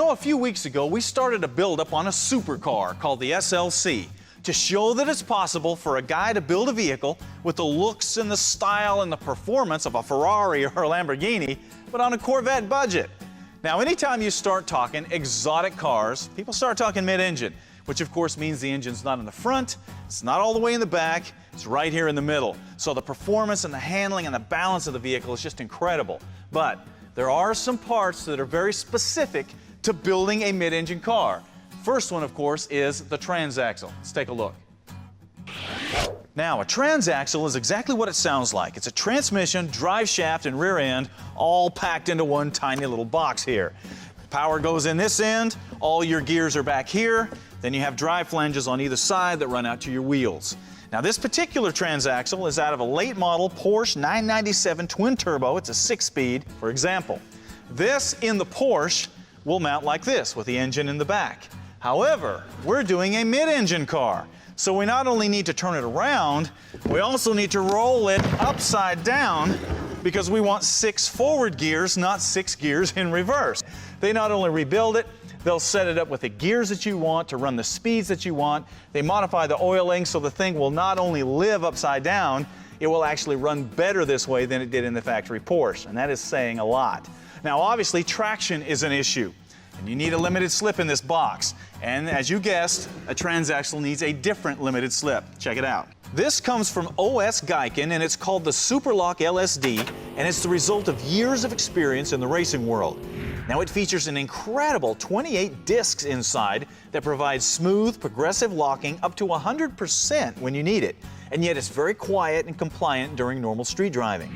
You know, a few weeks ago, we started a build-up on a supercar called the SLC to show that it's possible for a guy to build a vehicle with the looks and the style and the performance of a Ferrari or a Lamborghini, but on a Corvette budget. Now, anytime you start talking exotic cars, people start talking mid-engine, which of course means the engine's not in the front, it's not all the way in the back, it's right here in the middle. So the performance and the handling and the balance of the vehicle is just incredible. But there are some parts that are very specific to building a mid-engine car. First one, of course, is the transaxle. Let's take a look. Now, a transaxle is exactly what it sounds like. It's a transmission, drive shaft, and rear end all packed into one tiny little box here. Power goes in this end, all your gears are back here, then you have drive flanges on either side that run out to your wheels. Now, this particular transaxle is out of a late model Porsche 997 twin turbo. It's a 6-speed, for example. This in the Porsche will mount like this with the engine in the back. However, we're doing a mid-engine car, so we not only need to turn it around, we also need to roll it upside down because we want 6 forward gears, not 6 gears in reverse. They not only rebuild it, they'll set it up with the gears that you want to run the speeds that you want. They modify the oiling so the thing will not only live upside down, it will actually run better this way than it did in the factory Porsche, and that is saying a lot. Now, obviously, traction is an issue, and you need a limited slip in this box. And as you guessed, a transaxle needs a different limited slip. Check it out. This comes from OS Geiken, and it's called the Superlock LSD, and it's the result of years of experience in the racing world. Now, it features an incredible 28 discs inside that provide smooth, progressive locking up to 100% when you need it, and yet it's very quiet and compliant during normal street driving.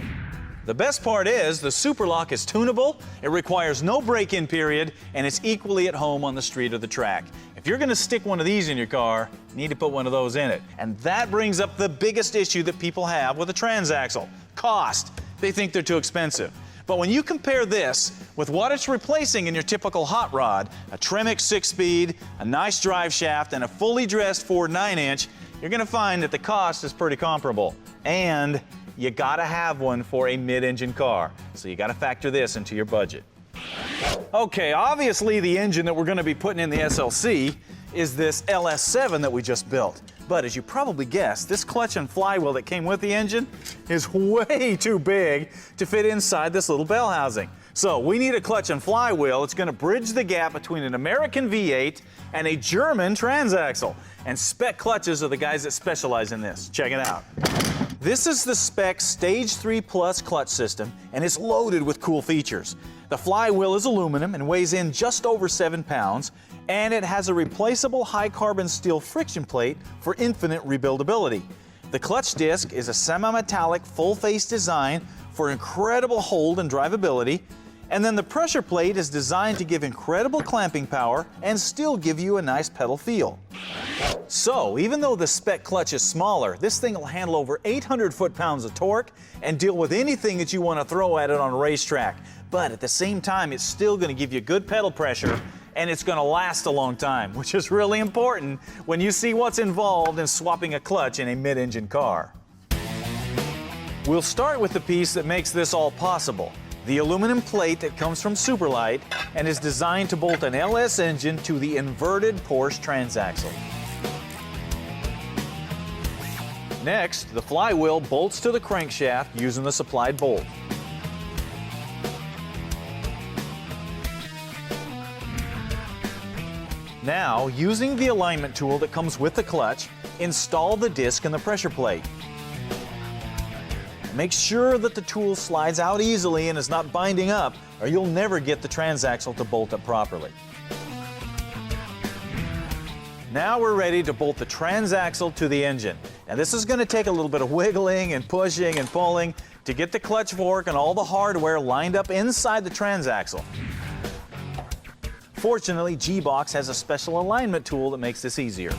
The best part is the Superlock is tunable, it requires no break-in period, and it's equally at home on the street or the track. If you're going to stick one of these in your car, you need to put one of those in it. And that brings up the biggest issue that people have with a transaxle: cost. They think they're too expensive. But when you compare this with what it's replacing in your typical hot rod, a Tremec 6-speed, a nice drive shaft, and a fully dressed Ford 9-inch, you're going to find that the cost is pretty comparable. And you gotta have one for a mid-engine car, so you gotta factor this into your budget. Okay, obviously the engine that we're gonna be putting in the SLC is this LS7 that we just built. But as you probably guessed, this clutch and flywheel that came with the engine is way too big to fit inside this little bell housing. So we need a clutch and flywheel. It's gonna bridge the gap between an American V8 and a German transaxle. And Spec Clutches are the guys that specialize in this. Check it out. This is the Spec Stage 3 Plus clutch system, and it's loaded with cool features. The flywheel is aluminum and weighs in just over 7 pounds, and it has a replaceable high-carbon steel friction plate for infinite rebuildability. The clutch disc is a semi-metallic full-face design for incredible hold and drivability, and then the pressure plate is designed to give incredible clamping power and still give you a nice pedal feel. So, even though the Spec clutch is smaller, this thing will handle over 800 foot-pounds of torque and deal with anything that you want to throw at it on a racetrack. But at the same time, it's still going to give you good pedal pressure, and it's going to last a long time, which is really important when you see what's involved in swapping a clutch in a mid-engine car. We'll start with the piece that makes this all possible: the aluminum plate that comes from Superlight and is designed to bolt an LS engine to the inverted Porsche transaxle. Next, the flywheel bolts to the crankshaft using the supplied bolt. Now, using the alignment tool that comes with the clutch, install the disc in the pressure plate. Make sure that the tool slides out easily and is not binding up, or you'll never get the transaxle to bolt up properly. Now we're ready to bolt the transaxle to the engine. Now this is going to take a little bit of wiggling and pushing and pulling to get the clutch fork and all the hardware lined up inside the transaxle. Fortunately, G-Box has a special alignment tool that makes this easier.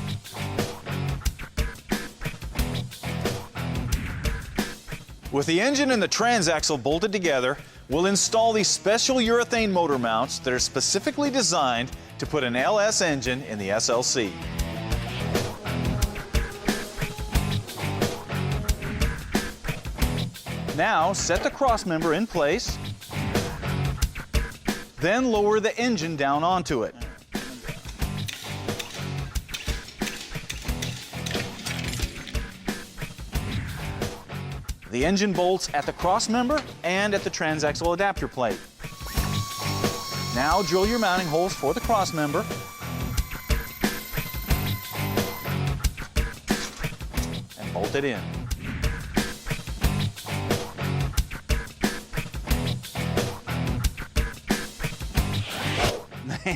With the engine and the transaxle bolted together, we'll install these special urethane motor mounts that are specifically designed to put an LS engine in the SLC. Now, set the crossmember in place. Then lower the engine down onto it. The engine bolts at the cross member and at the transaxle adapter plate. Now drill your mounting holes for the cross member. And bolt it in.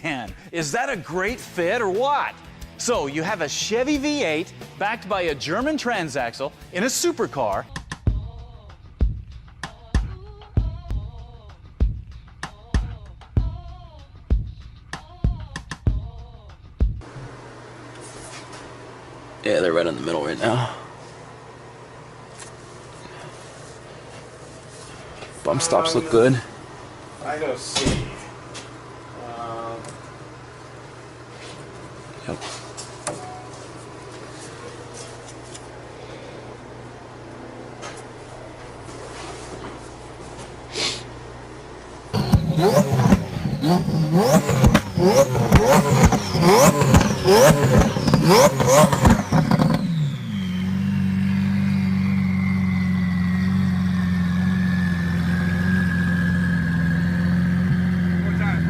Man, is that a great fit or what? So you have a Chevy V8 backed by a German transaxle in a supercar. Yeah, they're right in the middle right now. Bump stops look good. I go C. Yep. One more time.